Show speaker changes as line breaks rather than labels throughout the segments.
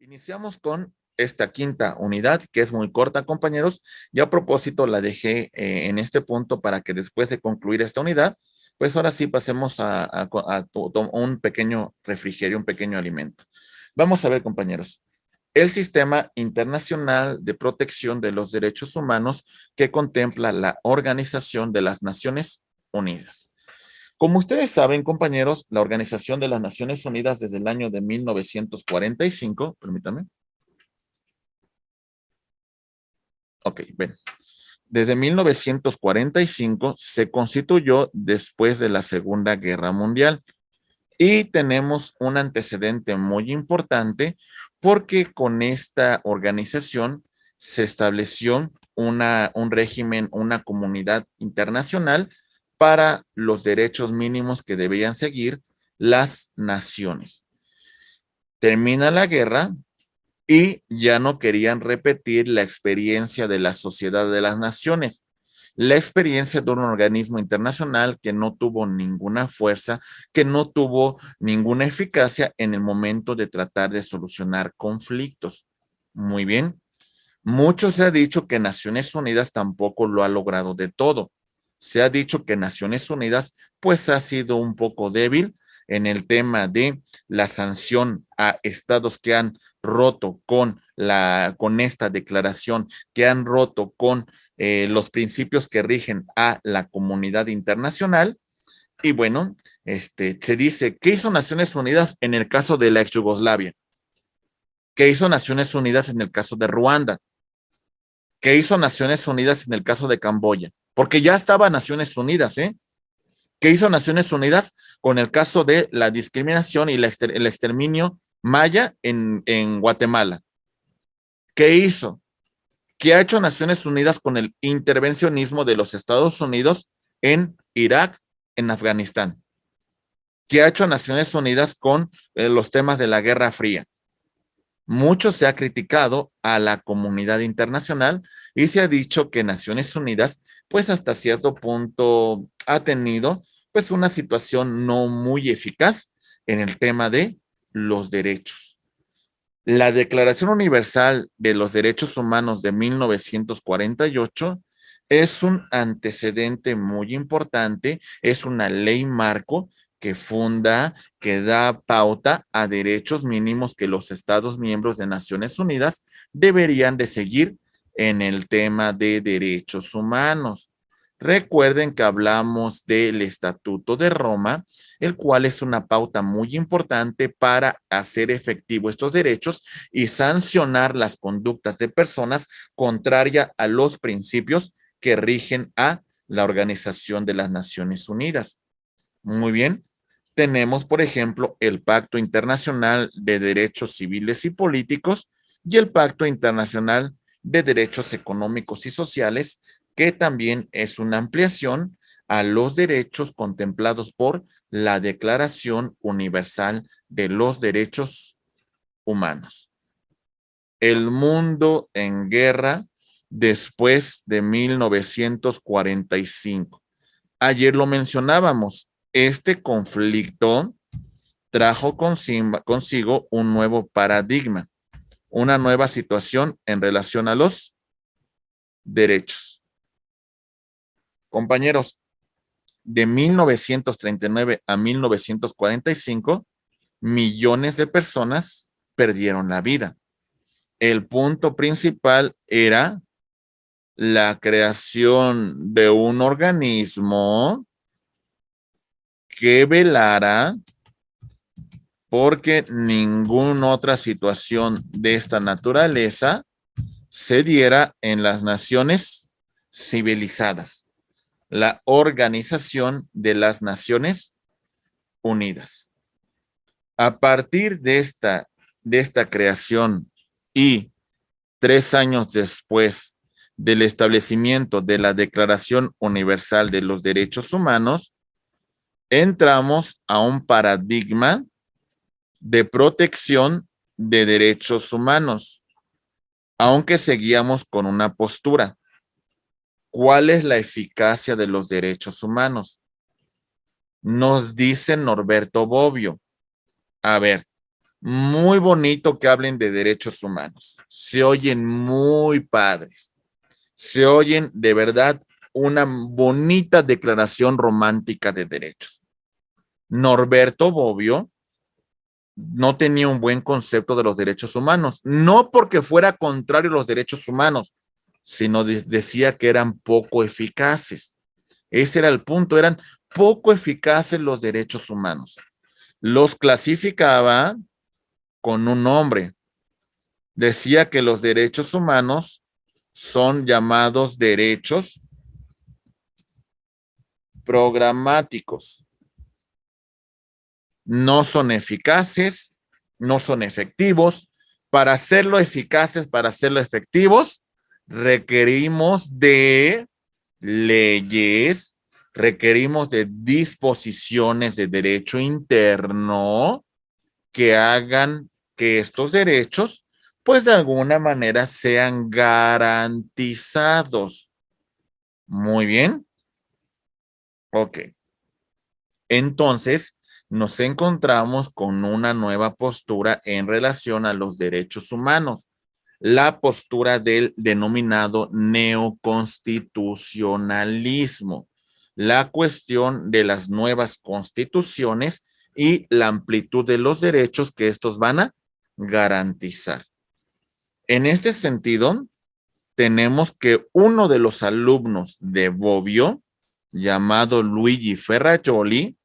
Iniciamos con esta quinta unidad, que es muy corta, compañeros, y a propósito la dejé en este punto para que después de concluir esta unidad, pues ahora sí pasemos a un pequeño refrigerio, un pequeño alimento. Vamos a ver, compañeros, el Sistema Internacional de Protección de los Derechos Humanos que contempla la Organización de las Naciones Unidas. Como ustedes saben, compañeros, la Organización de las Naciones Unidas desde el año de 1945, permítame. Ok, ven. Desde 1945 se constituyó después de la Segunda Guerra Mundial y tenemos un antecedente muy importante porque con esta organización se estableció un régimen, una comunidad internacional para los derechos mínimos que debían seguir las naciones. Termina la guerra y ya no querían repetir la experiencia de la Sociedad de las Naciones, la experiencia de un organismo internacional que no tuvo ninguna fuerza, que no tuvo ninguna eficacia en el momento de tratar de solucionar conflictos. Muy bien. Mucho se ha dicho que Naciones Unidas tampoco lo ha logrado de todo. Se ha dicho que Naciones Unidas pues ha sido un poco débil en el tema de la sanción a estados que han roto con esta declaración, que han roto con los principios que rigen a la comunidad internacional. Y bueno, se dice, ¿qué hizo Naciones Unidas en el caso de la ex Yugoslavia? ¿Qué hizo Naciones Unidas en el caso de Ruanda? ¿Qué hizo Naciones Unidas en el caso de Camboya? Porque ya estaba Naciones Unidas, ¿eh? ¿Qué hizo Naciones Unidas con el caso de la discriminación y el exterminio maya en Guatemala? ¿Qué hizo? ¿Qué ha hecho Naciones Unidas con el intervencionismo de los Estados Unidos en Irak, en Afganistán? ¿Qué ha hecho Naciones Unidas con los temas de la Guerra Fría? Mucho se ha criticado a la comunidad internacional y se ha dicho que Naciones Unidas, pues hasta cierto punto ha tenido pues una situación no muy eficaz en el tema de los derechos. La Declaración Universal de los Derechos Humanos de 1948 es un antecedente muy importante, es una ley marco que funda, que da pauta a derechos mínimos que los Estados miembros de Naciones Unidas deberían de seguir en el tema de derechos humanos. Recuerden que hablamos del Estatuto de Roma, el cual es una pauta muy importante para hacer efectivo estos derechos y sancionar las conductas de personas contrarias a los principios que rigen a la Organización de las Naciones Unidas. Muy bien. Tenemos, por ejemplo, el Pacto Internacional de Derechos Civiles y Políticos y el Pacto Internacional de Derechos Económicos y Sociales, que también es una ampliación a los derechos contemplados por la Declaración Universal de los Derechos Humanos. El mundo en guerra después de 1945. Ayer lo mencionábamos, este conflicto trajo consigo un nuevo paradigma, una nueva situación en relación a los derechos. Compañeros, de 1939 a 1945, millones de personas perdieron la vida. El punto principal era la creación de un organismo que velara porque ninguna otra situación de esta naturaleza se diera en las naciones civilizadas, la Organización de las Naciones Unidas. A partir de esta creación y 3 años después del establecimiento de la Declaración Universal de los Derechos Humanos, entramos a un paradigma de protección de derechos humanos, aunque seguíamos con una postura. ¿Cuál es la eficacia de los derechos humanos? Nos dice Norberto Bobbio. A ver, Muy bonito que hablen de derechos humanos. Se oyen muy padres. Se oyen de verdad una bonita declaración romántica de derechos. Norberto Bobbio no tenía un buen concepto de los derechos humanos, no porque fuera contrario a los derechos humanos, sino decía que eran poco eficaces. Ese era el punto, eran poco eficaces los derechos humanos. Los clasificaba con un nombre. Decía que los derechos humanos son llamados derechos programáticos. No son eficaces, no son efectivos. Para hacerlo eficaces, para hacerlo efectivos, requerimos de leyes, requerimos de disposiciones de derecho interno que hagan que estos derechos, pues de alguna manera sean garantizados. Muy bien. Ok. Entonces, nos encontramos con una nueva postura en relación a los derechos humanos, la postura del denominado neoconstitucionalismo, la cuestión de las nuevas constituciones y la amplitud de los derechos que estos van a garantizar. En este sentido, tenemos que uno de los alumnos de Bobbio, llamado Luigi Ferrajoli,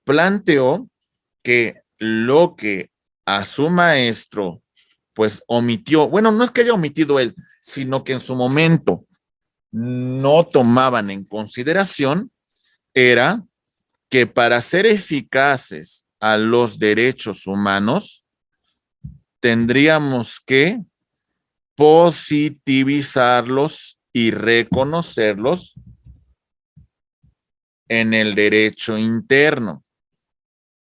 planteó que lo que a su maestro pues omitió, bueno, no es que haya omitido él, sino que en su momento no tomaban en consideración, era que para ser eficaces a los derechos humanos, tendríamos que positivizarlos y reconocerlos en el derecho interno.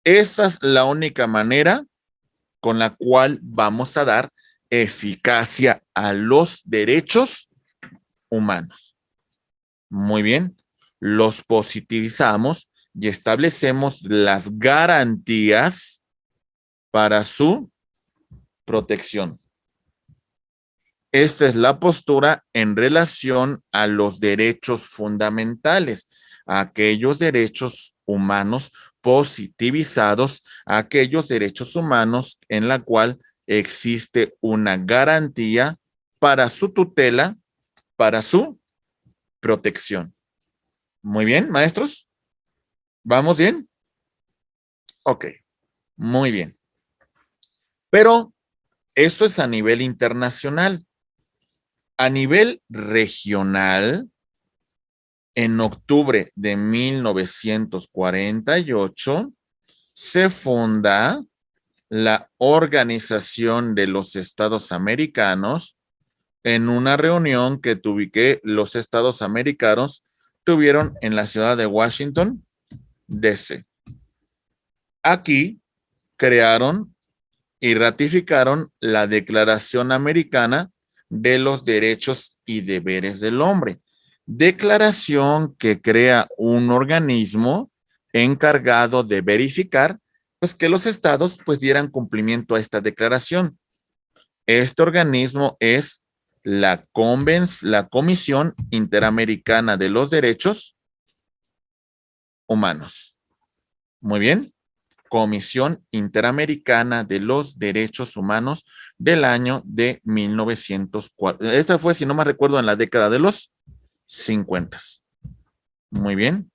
Esa es la única manera con la cual vamos a dar eficacia a los derechos humanos. Muy bien, los positivizamos y establecemos las garantías para su protección. Esta es la postura en relación a los derechos fundamentales, a aquellos derechos humanos positivizados, a aquellos derechos humanos en la cual existe una garantía para su tutela, para su protección. Muy bien, maestros. ¿Vamos bien? Ok, muy bien. Pero eso es a nivel internacional. A nivel regional, en octubre de 1948, se funda la Organización de los Estados Americanos en una reunión que los Estados Americanos tuvieron en la ciudad de Washington, D.C. Aquí crearon y ratificaron la Declaración Americana de los Derechos y Deberes del Hombre. Declaración que crea un organismo encargado de verificar pues que los estados pues dieran cumplimiento a esta declaración. Este organismo es la Comisión Interamericana de los Derechos Humanos. Muy bien. Comisión Interamericana de los Derechos Humanos del año de 1904. Esta fue, si no me recuerdo, en la década de los 50. Muy bien.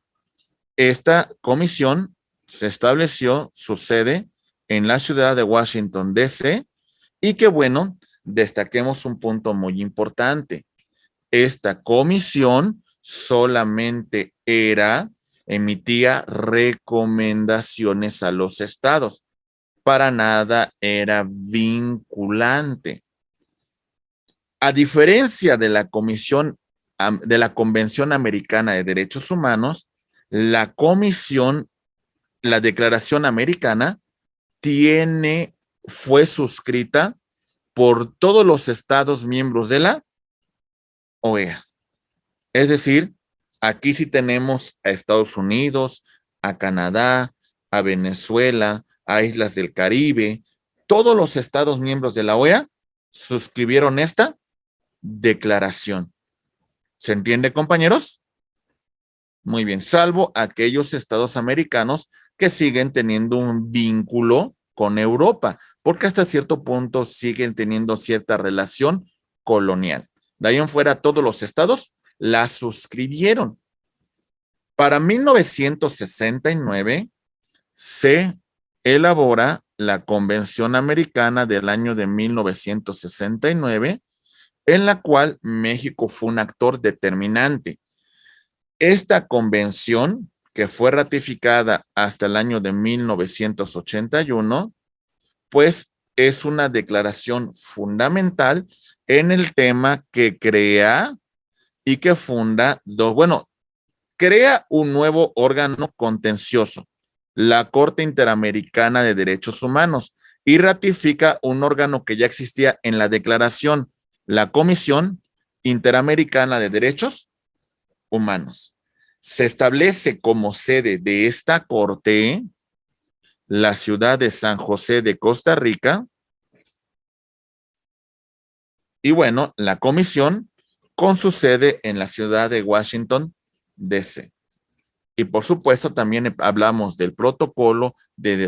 Esta comisión se estableció su sede en la ciudad de Washington, D.C. y que bueno, destaquemos un punto muy importante. Esta comisión solamente emitía recomendaciones a los estados. Para nada era vinculante. A diferencia de la de la Convención Americana de Derechos Humanos, la Declaración Americana fue suscrita por todos los estados miembros de la OEA. Es decir, aquí sí tenemos a Estados Unidos, a Canadá, a Venezuela, a Islas del Caribe, todos los estados miembros de la OEA suscribieron esta declaración. ¿Se entiende, compañeros? Muy bien, salvo aquellos estados americanos que siguen teniendo un vínculo con Europa, porque hasta cierto punto siguen teniendo cierta relación colonial. De ahí en fuera, todos los estados la suscribieron. Para 1969 se elabora la Convención Americana del año de 1969, en la cual México fue un actor determinante. Esta convención, que fue ratificada hasta el año de 1981, pues es una declaración fundamental en el tema que crea y que funda crea un nuevo órgano contencioso, la Corte Interamericana de Derechos Humanos, y ratifica un órgano que ya existía en la declaración, la Comisión Interamericana de Derechos Humanos. Se establece como sede de esta corte la ciudad de San José de Costa Rica, y bueno, la comisión con su sede en la ciudad de Washington, D.C. Y por supuesto también hablamos del protocolo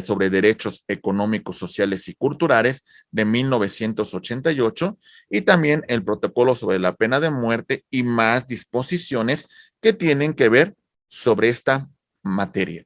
sobre derechos económicos, sociales y culturales de 1988 y también el protocolo sobre la pena de muerte y más disposiciones que tienen que ver sobre esta materia.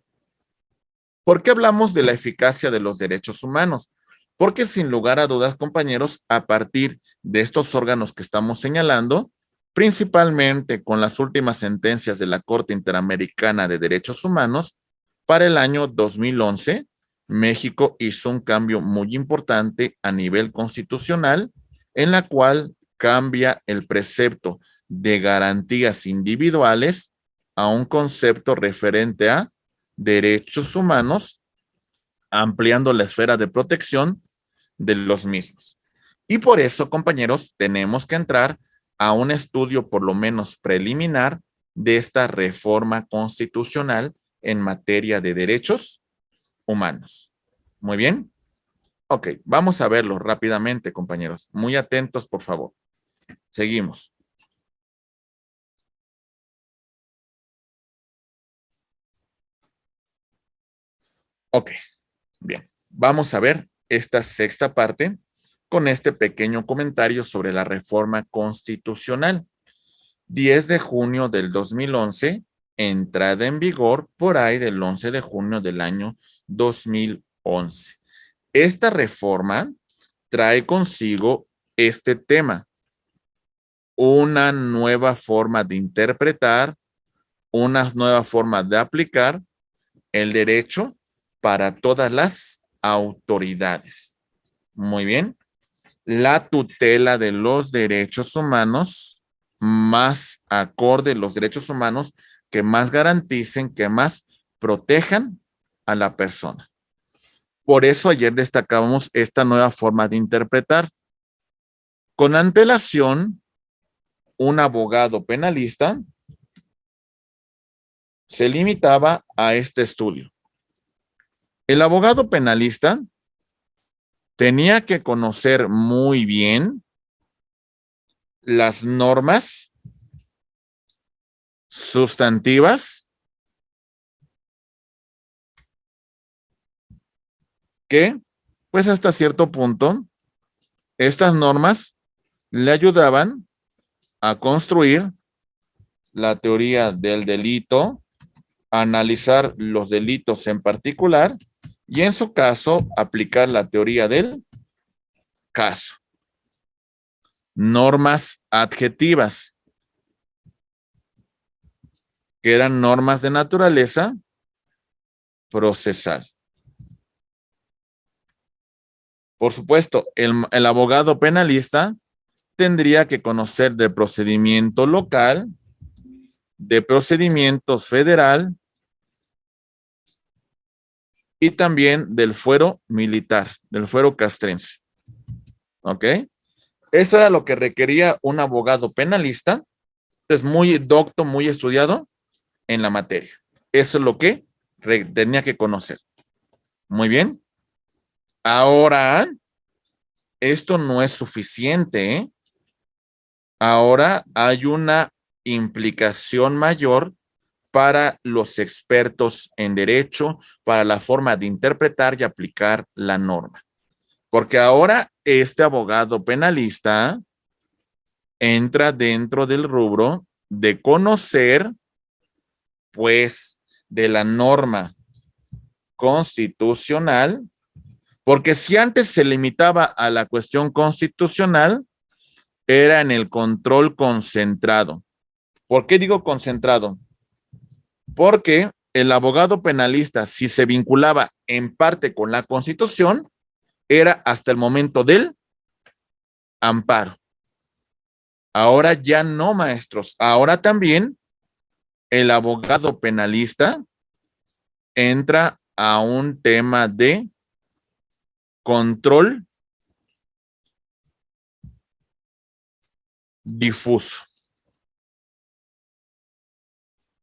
¿Por qué hablamos de la eficacia de los derechos humanos? Porque sin lugar a dudas, compañeros, a partir de estos órganos que estamos señalando, principalmente con las últimas sentencias de la Corte Interamericana de Derechos Humanos, para el año 2011, México hizo un cambio muy importante a nivel constitucional, en la cual cambia el precepto de garantías individuales a un concepto referente a derechos humanos, ampliando la esfera de protección de los mismos. Y por eso, compañeros, tenemos que entrar a un estudio por lo menos preliminar de esta reforma constitucional en materia de derechos humanos. Muy bien. Ok, vamos a verlo rápidamente, compañeros. Muy atentos, por favor. Seguimos. Ok, bien. Vamos a ver esta sexta parte con este pequeño comentario sobre la reforma constitucional. 10 de junio del 2011, entrada en vigor por ahí del 11 de junio del año 2011. Esta reforma trae consigo este tema, una nueva forma de interpretar, una nueva forma de aplicar el derecho para todas las autoridades. Muy bien. La tutela de los derechos humanos más acorde los derechos humanos que más garanticen, que más protejan a la persona. Por eso ayer destacábamos esta nueva forma de interpretar. Con antelación, un abogado penalista se limitaba a este estudio. El abogado penalista tenía que conocer muy bien las normas sustantivas que, pues hasta cierto punto, estas normas le ayudaban a construir la teoría del delito, a analizar los delitos en particular y en su caso aplicar la teoría del caso. Normas adjetivas, que eran normas de naturaleza procesal. Por supuesto, el abogado penalista tendría que conocer de procedimiento local, de procedimiento federal y también del fuero militar, del fuero castrense. ¿Ok? Eso era lo que requería un abogado penalista, es muy docto, muy estudiado en la materia. Eso es lo que tenía que conocer. Muy bien. Ahora esto no es suficiente, ¿eh? Ahora hay una implicación mayor para los expertos en derecho, para la forma de interpretar y aplicar la norma. Porque ahora este abogado penalista entra dentro del rubro de conocer, pues, de la norma constitucional, porque si antes se limitaba a la cuestión constitucional, era en el control concentrado. ¿Por qué digo concentrado? Porque el abogado penalista, si se vinculaba en parte con la Constitución, era hasta el momento del amparo. Ahora ya no, maestros. Ahora también el abogado penalista entra a un tema de control difuso.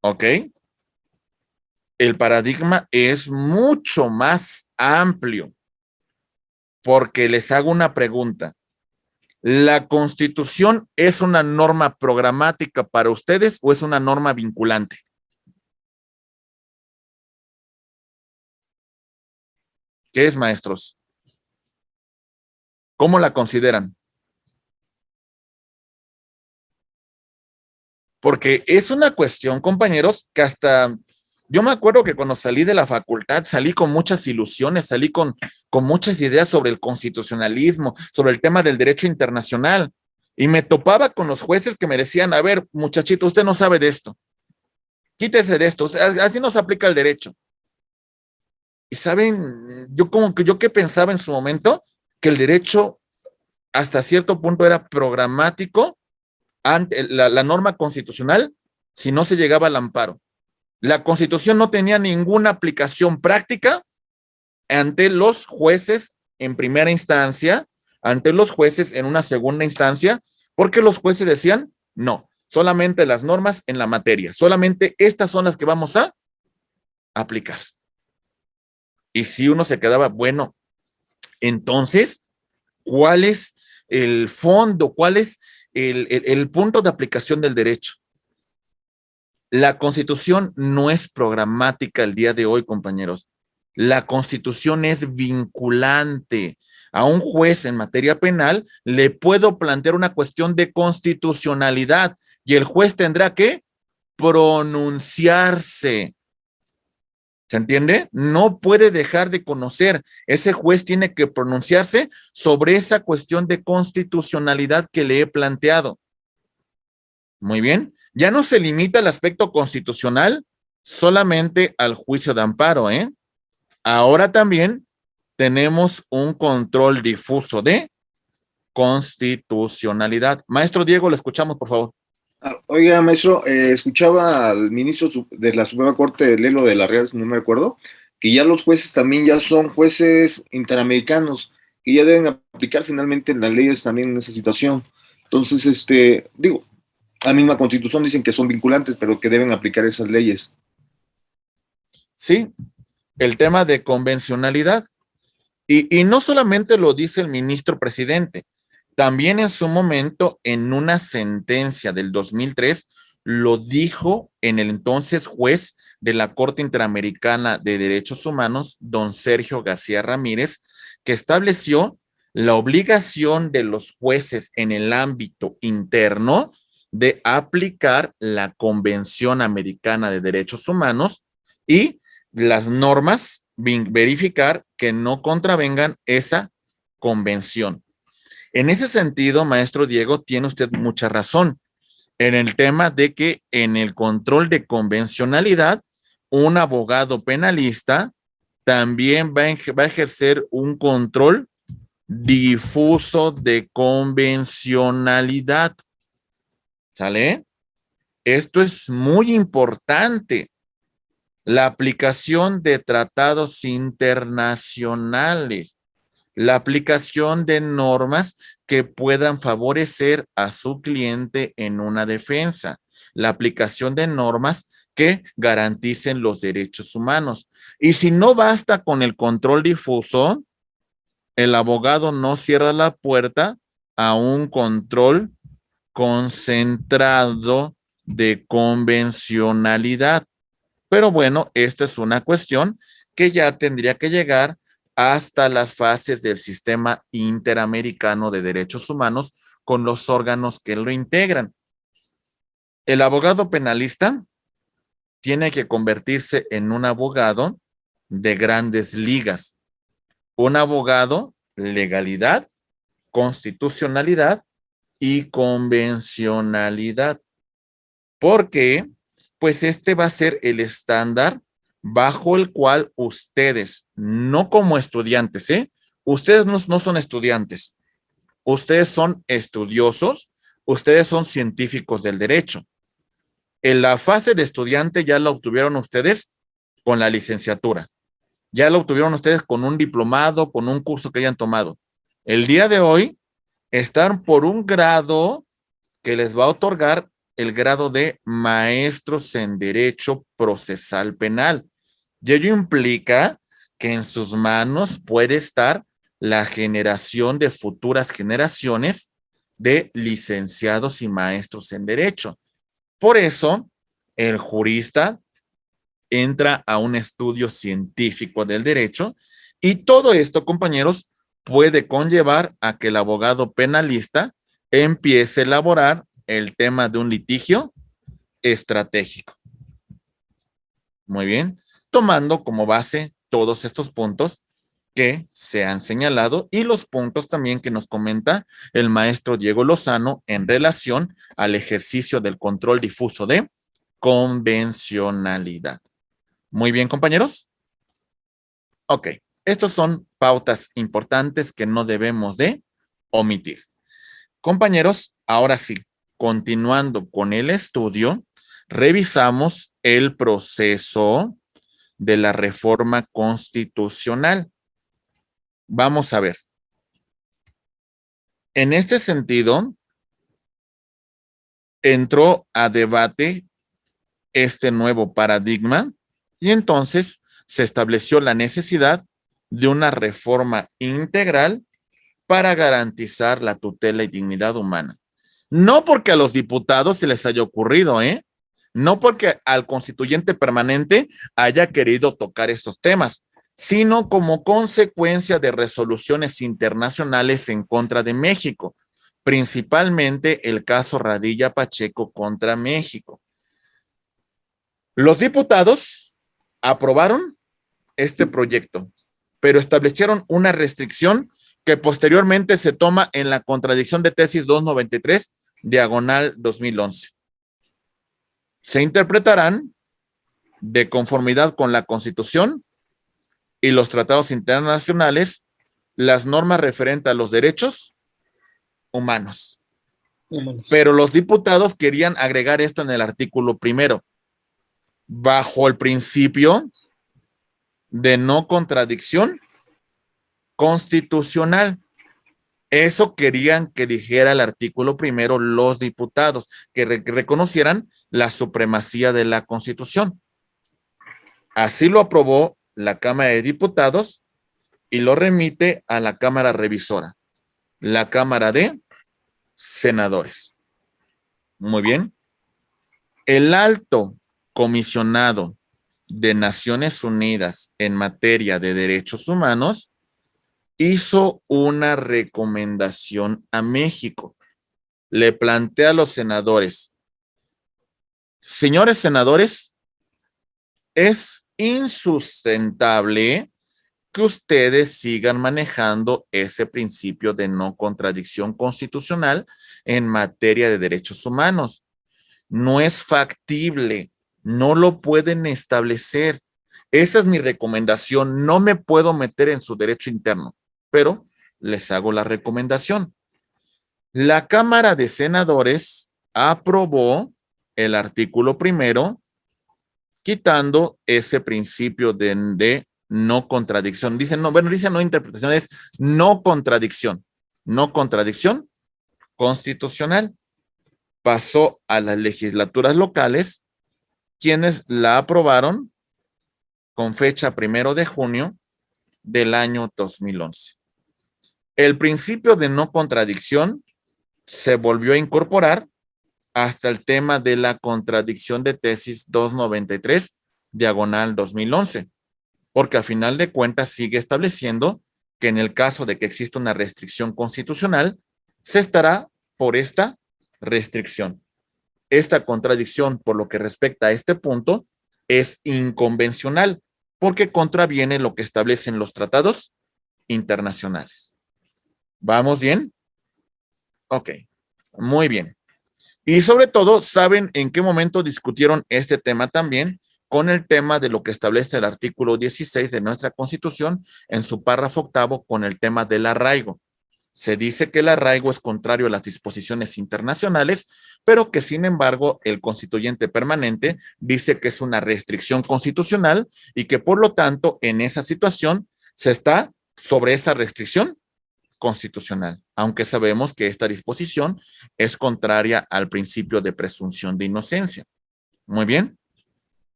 ¿Ok? El paradigma es mucho más amplio porque les hago una pregunta. ¿La Constitución es una norma programática para ustedes o es una norma vinculante? ¿Qué es, maestros? ¿Cómo la consideran? Porque es una cuestión, compañeros, que hasta yo me acuerdo que cuando salí de la facultad salí con muchas ilusiones, salí con muchas ideas sobre el constitucionalismo, sobre el tema del derecho internacional, y me topaba con los jueces que me decían, a ver, muchachito, usted no sabe de esto, quítese de esto, o sea, así no se aplica el derecho. Y saben, yo que pensaba en su momento que el derecho hasta cierto punto era programático ante la norma constitucional si no se llegaba al amparo. La Constitución no tenía ninguna aplicación práctica ante los jueces en primera instancia, ante los jueces en una segunda instancia, porque los jueces decían, no, solamente las normas en la materia, solamente estas son las que vamos a aplicar. Y si uno se quedaba, bueno, entonces, ¿cuál es el fondo? ¿Cuál es el punto de aplicación del derecho? La Constitución no es programática el día de hoy, compañeros. La Constitución es vinculante. A un juez en materia penal le puedo plantear una cuestión de constitucionalidad y el juez tendrá que pronunciarse. ¿Se entiende? No puede dejar de conocer. Ese juez tiene que pronunciarse sobre esa cuestión de constitucionalidad que le he planteado. Muy bien. Ya no se limita el aspecto constitucional solamente al juicio de amparo, ¿eh? Ahora también tenemos un control difuso de constitucionalidad. Maestro Diego, le escuchamos, por favor.
Oiga, maestro, escuchaba al ministro de la Suprema Corte, Lelo de la Real, si no me recuerdo, que ya los jueces también ya son jueces interamericanos, que ya deben aplicar finalmente las leyes también en esa situación. Entonces, digo, la misma Constitución dicen que son vinculantes, pero que deben aplicar esas leyes.
Sí, el tema de convencionalidad. Y no solamente lo dice el ministro presidente, también en su momento, en una sentencia del 2003, lo dijo en el entonces juez de la Corte Interamericana de Derechos Humanos, don Sergio García Ramírez, que estableció la obligación de los jueces en el ámbito interno de aplicar la Convención Americana de Derechos Humanos y las normas, verificar que no contravengan esa convención. En ese sentido, maestro Diego, tiene usted mucha razón en el tema de que en el control de convencionalidad, un abogado penalista también va a ejercer un control difuso de convencionalidad. ¿Sale? Esto es muy importante. La aplicación de tratados internacionales, la aplicación de normas que puedan favorecer a su cliente en una defensa, la aplicación de normas que garanticen los derechos humanos. Y si no basta con el control difuso, el abogado no cierra la puerta a un control concentrado de convencionalidad. Pero bueno, esta es una cuestión que ya tendría que llegar hasta las fases del sistema interamericano de derechos humanos con los órganos que lo integran. El abogado penalista tiene que convertirse en un abogado de grandes ligas, un abogado legalidad, constitucionalidad y convencionalidad. Porque, pues este va a ser el estándar bajo el cual ustedes, no como estudiantes, ustedes no son estudiantes, ustedes son estudiosos, ustedes son científicos del derecho. En la fase de estudiante ya la obtuvieron ustedes con la licenciatura, ya la obtuvieron ustedes con un diplomado, con un curso que hayan tomado. El día de hoy están por un grado que les va a otorgar el grado de maestros en Derecho Procesal Penal. Y ello implica que en sus manos puede estar la generación de futuras generaciones de licenciados y maestros en Derecho. Por eso, el jurista entra a un estudio científico del derecho y todo esto, compañeros, puede conllevar a que el abogado penalista empiece a elaborar el tema de un litigio estratégico. Muy bien, tomando como base todos estos puntos que se han señalado y los puntos también que nos comenta el maestro Diego Lozano en relación al ejercicio del control difuso de convencionalidad. Muy bien, compañeros. Ok, estos son pautas importantes que no debemos de omitir. Compañeros, ahora sí, continuando con el estudio, revisamos el proceso de la reforma constitucional. Vamos a ver. En este sentido, entró a debate este nuevo paradigma y entonces se estableció la necesidad de una reforma integral para garantizar la tutela y dignidad humana. No porque a los diputados se les haya ocurrido, no porque al constituyente permanente haya querido tocar estos temas, sino como consecuencia de resoluciones internacionales en contra de México, principalmente el caso Radilla Pacheco contra México. Los diputados aprobaron este proyecto, pero establecieron una restricción que posteriormente se toma en la contradicción de tesis 293, diagonal 2011. Se interpretarán de conformidad con la Constitución y los tratados internacionales las normas referentes a los derechos humanos. Pero los diputados querían agregar esto en el artículo primero, bajo el principio de no contradicción constitucional. Eso querían que dijera el artículo primero los diputados, que reconocieran la supremacía de la Constitución. Así lo aprobó la Cámara de Diputados y lo remite a la Cámara Revisora, la Cámara de Senadores. Muy bien. El alto comisionado de Naciones Unidas en materia de derechos humanos hizo una recomendación a México. Le plantea a los senadores, señores senadores, es insustentable que ustedes sigan manejando ese principio de no contradicción constitucional en materia de derechos humanos. No es factible, no lo pueden establecer. Esa es mi recomendación. No me puedo meter en su derecho interno, pero les hago la recomendación. La Cámara de Senadores aprobó el artículo primero, quitando ese principio de no contradicción. Dicen, no, bueno, dice no interpretación, es no contradicción constitucional. Pasó a las legislaturas locales, quienes la aprobaron con fecha 1 de junio del año 2011. El principio de no contradicción se volvió a incorporar hasta el tema de la contradicción de tesis 293, diagonal 2011, porque a final de cuentas sigue estableciendo que en el caso de que exista una restricción constitucional, se estará por esta restricción. Esta contradicción, por lo que respecta a este punto, es inconvencional, porque contraviene lo que establecen los tratados internacionales. ¿Vamos bien? Ok, muy bien. Y sobre todo, ¿saben en qué momento discutieron este tema también? Con el tema de lo que establece el artículo 16 de nuestra Constitución en su párrafo octavo con el tema del arraigo. Se dice que el arraigo es contrario a las disposiciones internacionales, pero que sin embargo el constituyente permanente dice que es una restricción constitucional y que por lo tanto en esa situación se está sobre esa restricción constitucional, aunque sabemos que esta disposición es contraria al principio de presunción de inocencia. Muy bien.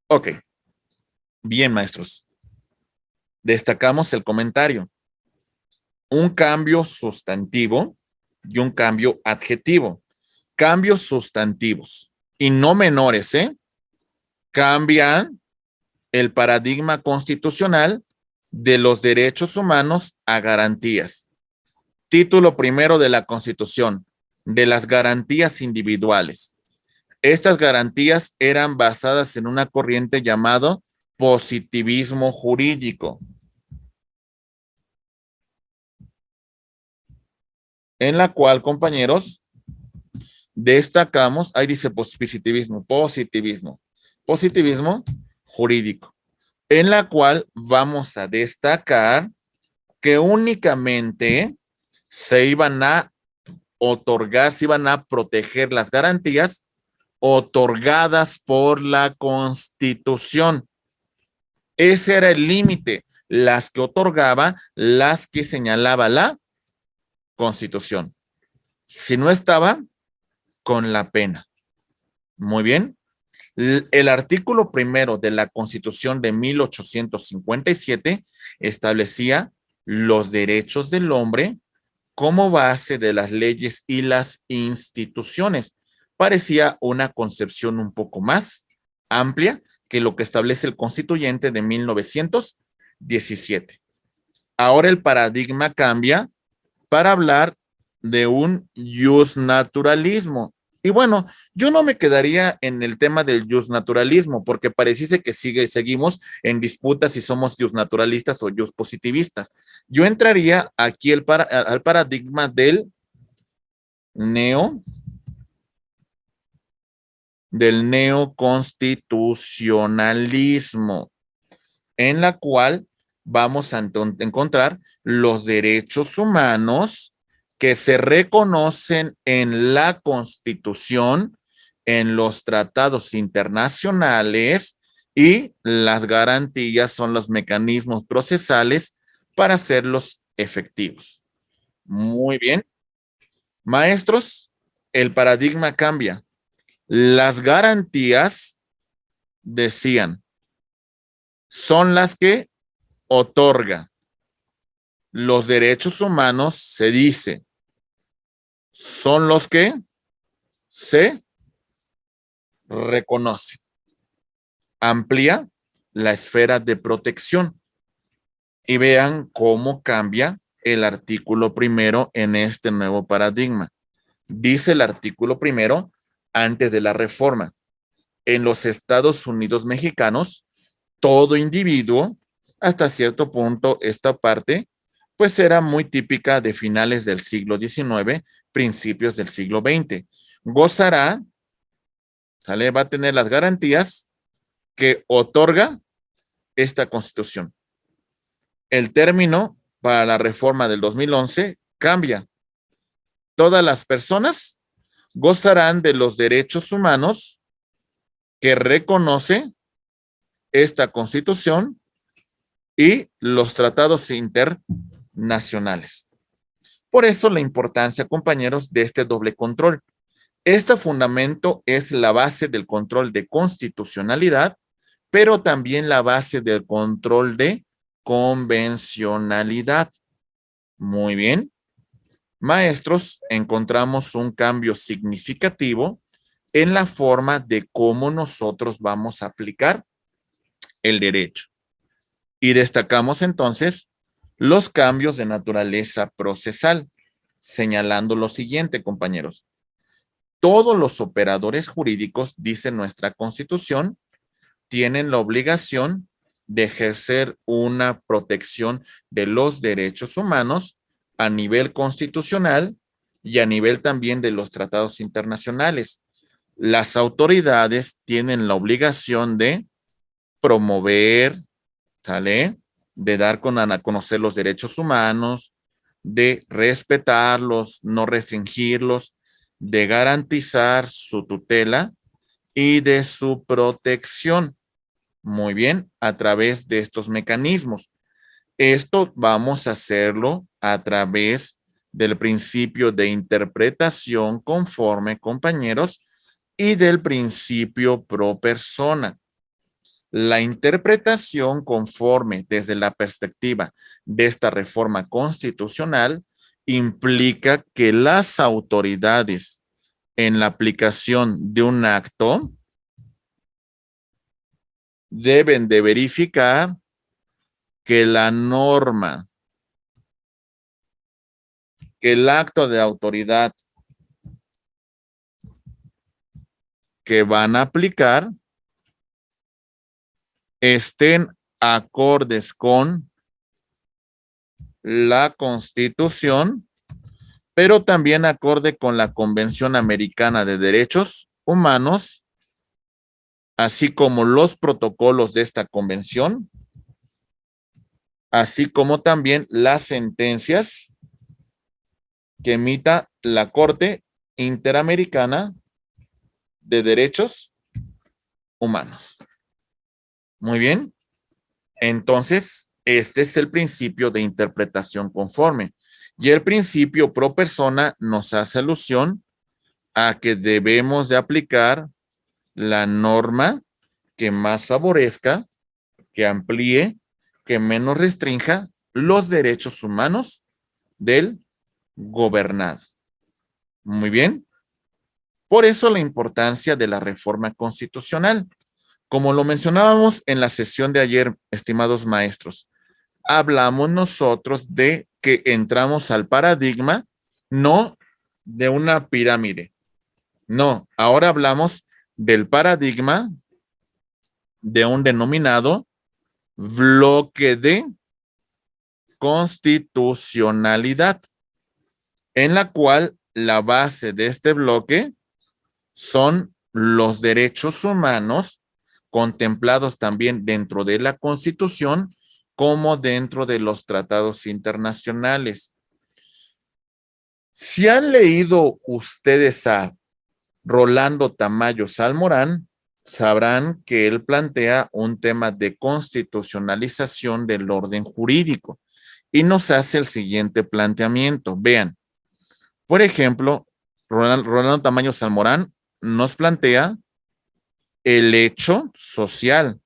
Ok. Bien, maestros. Destacamos el comentario. Un cambio sustantivo y un cambio adjetivo. Cambios sustantivos y no menores, ¿eh? Cambian el paradigma constitucional de los derechos humanos a garantías. Título primero de la Constitución, de las garantías individuales. Estas garantías eran basadas en una corriente llamado positivismo jurídico, en la cual, compañeros, destacamos, ahí dice positivismo jurídico, en la cual vamos a destacar que únicamente se iban a otorgar, se iban a proteger las garantías otorgadas por la Constitución. Ese era el límite, las que otorgaba, las que señalaba la Constitución. Si no estaba, con la pena. Muy bien. El artículo primero de la Constitución de 1857 establecía los derechos del hombre como base de las leyes y las instituciones. Parecía una concepción un poco más amplia que lo que establece el constituyente de 1917. Ahora el paradigma cambia para hablar de un justnaturalismo. Y bueno, yo no me quedaría en el tema del justnaturalismo, porque pareciese que seguimos en disputa si somos justnaturalistas o justpositivistas. Yo entraría aquí al paradigma del neoconstitucionalismo, en la cual vamos a encontrar los derechos humanos que se reconocen en la Constitución, en los tratados internacionales, y las garantías son los mecanismos procesales para hacerlos efectivos. Muy bien. Maestros, el paradigma cambia. Las garantías, decían, son las que otorga. Los derechos humanos, se dice, son los que se reconocen. Amplía la esfera de protección. Y vean cómo cambia el artículo primero en este nuevo paradigma. Dice el artículo primero, antes de la reforma, en los Estados Unidos mexicanos, todo individuo, hasta cierto punto, esta parte, pues era muy típica de finales del siglo XIX, principios del siglo XX. Gozará, ¿sale? Va a tener las garantías que otorga esta Constitución. El término para la reforma del 2011 cambia. Todas las personas gozarán de los derechos humanos que reconoce esta Constitución y los tratados internacionales. Por eso la importancia, compañeros, de este doble control. Este fundamento es la base del control de constitucionalidad, pero también la base del control de convencionalidad. Muy bien. Maestros, encontramos un cambio significativo en la forma de cómo nosotros vamos a aplicar el derecho. Y destacamos entonces los cambios de naturaleza procesal, señalando lo siguiente, compañeros. Todos los operadores jurídicos, dice nuestra Constitución, tienen la obligación de ejercer una protección de los derechos humanos a nivel constitucional y a nivel también de los tratados internacionales. Las autoridades tienen la obligación de promover, ¿sale? De dar a conocer los derechos humanos, de respetarlos, no restringirlos, de garantizar su tutela y de su protección. Muy bien, a través de estos mecanismos. Esto vamos a hacerlo a través del principio de interpretación conforme, compañeros, y del principio pro persona. La interpretación conforme desde la perspectiva de esta reforma constitucional implica que las autoridades en la aplicación de un acto deben de verificar que la norma, que el acto de autoridad que van a aplicar estén acordes con la Constitución, pero también acorde con la Convención Americana de Derechos Humanos, así como los protocolos de esta convención, así como también las sentencias que emita la Corte Interamericana de Derechos Humanos. Muy bien. Entonces, este es el principio de interpretación conforme. Y el principio pro persona nos hace alusión a que debemos de aplicar la norma que más favorezca, que amplíe, que menos restrinja los derechos humanos del gobernado. Muy bien. Por eso la importancia de la reforma constitucional. Como lo mencionábamos en la sesión de ayer, estimados maestros, hablamos nosotros de que entramos al paradigma no de una pirámide. No, ahora hablamos del paradigma de un denominado bloque de constitucionalidad, en la cual la base de este bloque son los derechos humanos contemplados también dentro de la Constitución como dentro de los tratados internacionales. Si han leído ustedes a Rolando Tamayo Salmorán, sabrán que él plantea un tema de constitucionalización del orden jurídico y nos hace el siguiente planteamiento. Vean, por ejemplo, Rolando Tamayo Salmorán nos plantea el hecho social,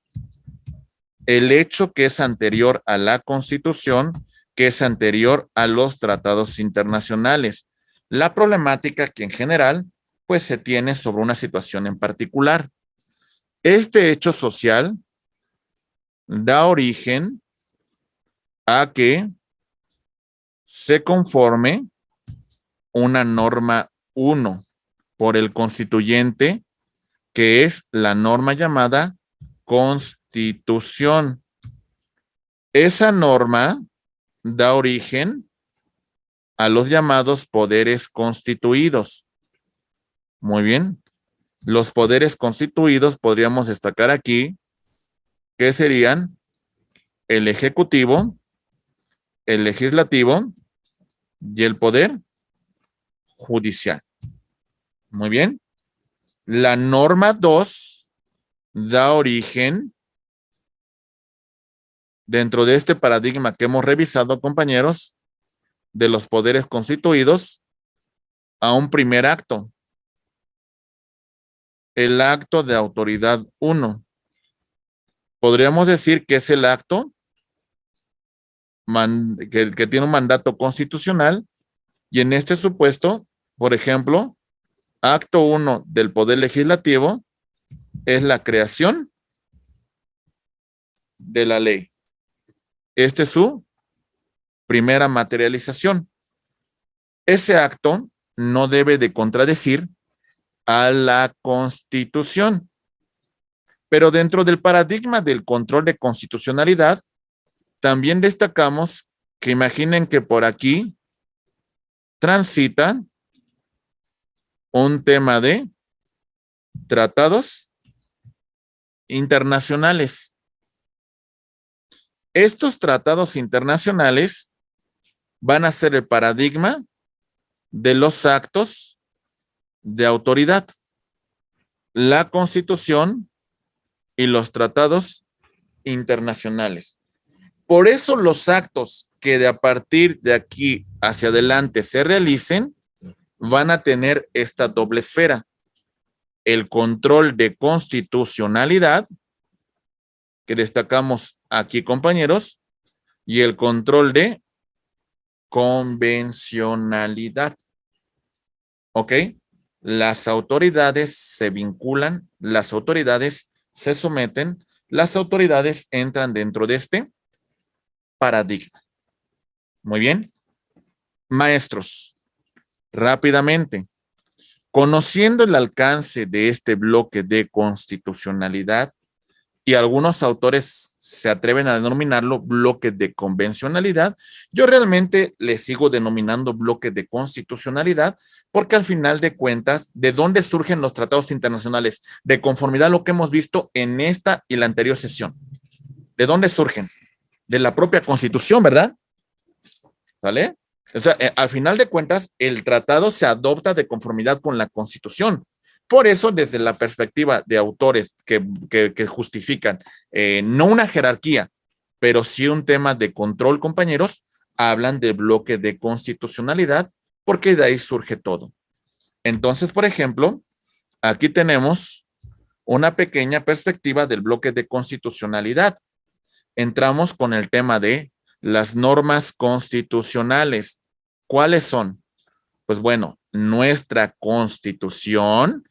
el hecho que es anterior a la Constitución, que es anterior a los tratados internacionales. La problemática que en general, pues se tiene sobre una situación en particular. Este hecho social da origen a que se conforme una norma 1 por el constituyente, que es la norma llamada Constitución. Esa norma da origen a los llamados poderes constituidos. Muy bien. Los poderes constituidos podríamos destacar aquí que serían el ejecutivo, el legislativo y el poder judicial. Muy bien. La norma 2 da origen, dentro de este paradigma que hemos revisado, compañeros, de los poderes constituidos, a un primer acto. El acto de autoridad 1. Podríamos decir que es el acto que tiene un mandato constitucional Y en este supuesto, por ejemplo, acto 1 del Poder Legislativo es la creación de la ley. Este es su primera materialización. Ese acto no debe de contradecir a la Constitución. Pero dentro del paradigma del control de constitucionalidad, también destacamos que imaginen que por aquí transita un tema de tratados internacionales. Estos tratados internacionales van a ser el paradigma de los actos de autoridad, la Constitución y los tratados internacionales. Por eso los actos que de a partir de aquí hacia adelante se realicen van a tener esta doble esfera, el control de constitucionalidad, que destacamos aquí, compañeros, y el control de convencionalidad. ¿Ok? Las autoridades se vinculan, las autoridades se someten, las autoridades entran dentro de este paradigma. Muy bien. Maestros, rápidamente, conociendo el alcance de este bloque de constitucionalidad, y algunos autores se atreven a denominarlo bloque de convencionalidad, yo realmente le sigo denominando bloque de constitucionalidad, porque al final de cuentas, ¿de dónde surgen los tratados internacionales? De conformidad a lo que hemos visto en esta y la anterior sesión. ¿De dónde surgen? De la propia Constitución, ¿verdad? ¿Vale? O sea, al final de cuentas, el tratado se adopta de conformidad con la Constitución. Por eso, desde la perspectiva de autores que justifican no una jerarquía, pero sí un tema de control, compañeros, hablan del bloque de constitucionalidad, porque de ahí surge todo. Entonces, por ejemplo, aquí tenemos una pequeña perspectiva del bloque de constitucionalidad. Entramos con el tema de las normas constitucionales. ¿Cuáles son? Pues bueno, nuestra Constitución,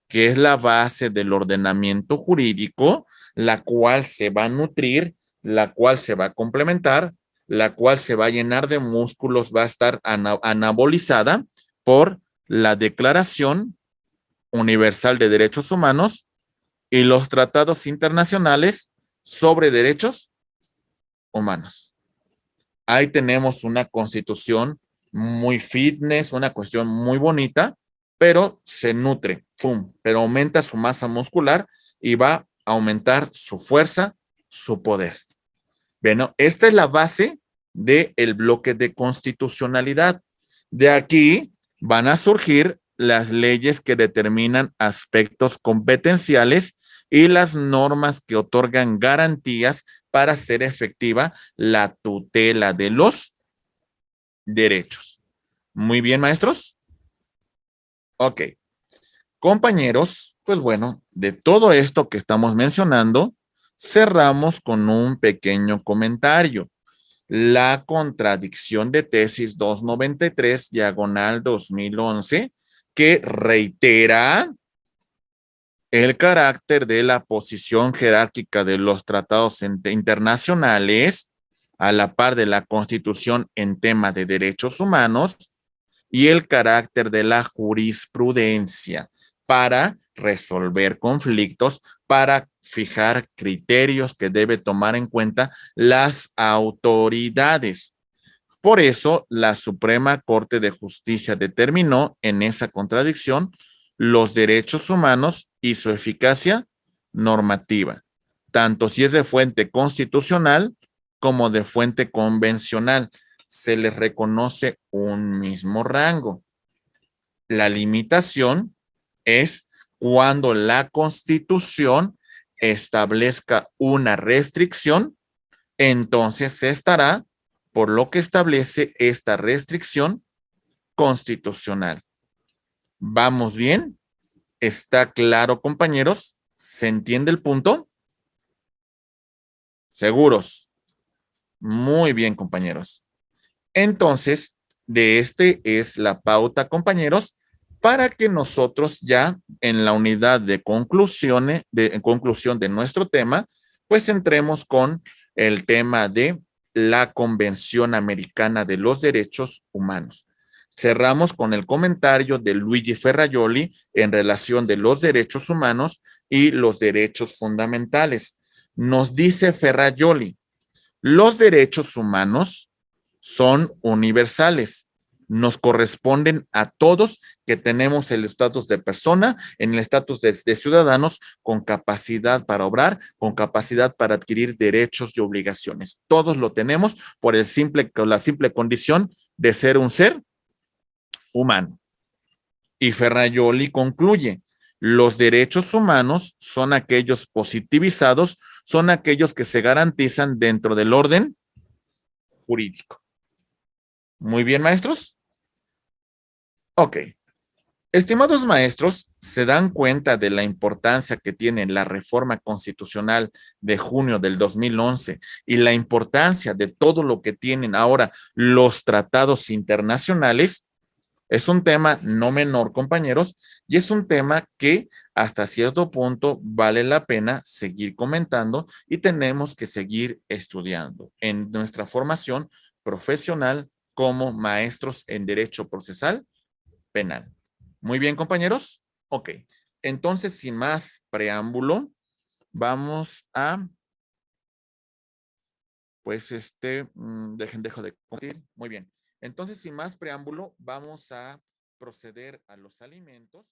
que es la base del ordenamiento jurídico, la cual se va a nutrir, la cual se va a complementar, la cual se va a llenar de músculos, va a estar anabolizada por la Declaración Universal de Derechos Humanos y los tratados internacionales sobre derechos humanos. Ahí tenemos una constitución muy fitness, una cuestión muy bonita, pero se nutre, ¡fum! Pero aumenta su masa muscular y va a aumentar su fuerza, su poder. Bueno, esta es la base del bloque de constitucionalidad. De aquí van a surgir las leyes que determinan aspectos competenciales y las normas que otorgan garantías para hacer efectiva la tutela de los derechos. Muy bien, maestros. Ok. Compañeros, pues bueno, de todo esto que estamos mencionando, cerramos con un pequeño comentario. La contradicción de tesis 293, diagonal 2011, que reitera el carácter de la posición jerárquica de los tratados internacionales a la par de la Constitución en tema de derechos humanos y el carácter de la jurisprudencia para resolver conflictos, para fijar criterios que debe tomar en cuenta las autoridades. Por eso, la Suprema Corte de Justicia determinó en esa contradicción los derechos humanos y su eficacia normativa, tanto si es de fuente constitucional como de fuente convencional. Se les reconoce un mismo rango. La limitación es cuando la Constitución establezca una restricción, entonces se estará por lo que establece esta restricción constitucional. ¿Vamos bien? ¿Está claro, compañeros? ¿Se entiende el punto? ¿Seguros? Muy bien, compañeros. Entonces, de este es la pauta, compañeros, para que nosotros ya en la unidad de conclusiones, en conclusión de nuestro tema, pues entremos con el tema de la Convención Americana de los Derechos Humanos. Cerramos con el comentario de Luigi Ferrajoli en relación de los derechos humanos y los derechos fundamentales. Nos dice Ferrajoli, los derechos humanos son universales, nos corresponden a todos que tenemos el estatus de persona, en el estatus de ciudadanos con capacidad para obrar, con capacidad para adquirir derechos y obligaciones. Todos lo tenemos por la simple condición de ser un ser humano. Y Ferrajoli concluye, los derechos humanos son aquellos positivizados, son aquellos que se garantizan dentro del orden jurídico. Muy bien, maestros. Ok. Estimados maestros, ¿se dan cuenta de la importancia que tiene la reforma constitucional de junio del 2011 y la importancia de todo lo que tienen ahora los tratados internacionales? Es un tema no menor, compañeros, y es un tema que hasta cierto punto vale la pena seguir comentando y tenemos que seguir estudiando en nuestra formación profesional como maestros en derecho procesal penal. Muy bien, compañeros. Ok. Entonces, sin más preámbulo, vamos a, pues, dejo de compartir. Muy bien. Entonces, sin más preámbulo, vamos a proceder a los alimentos.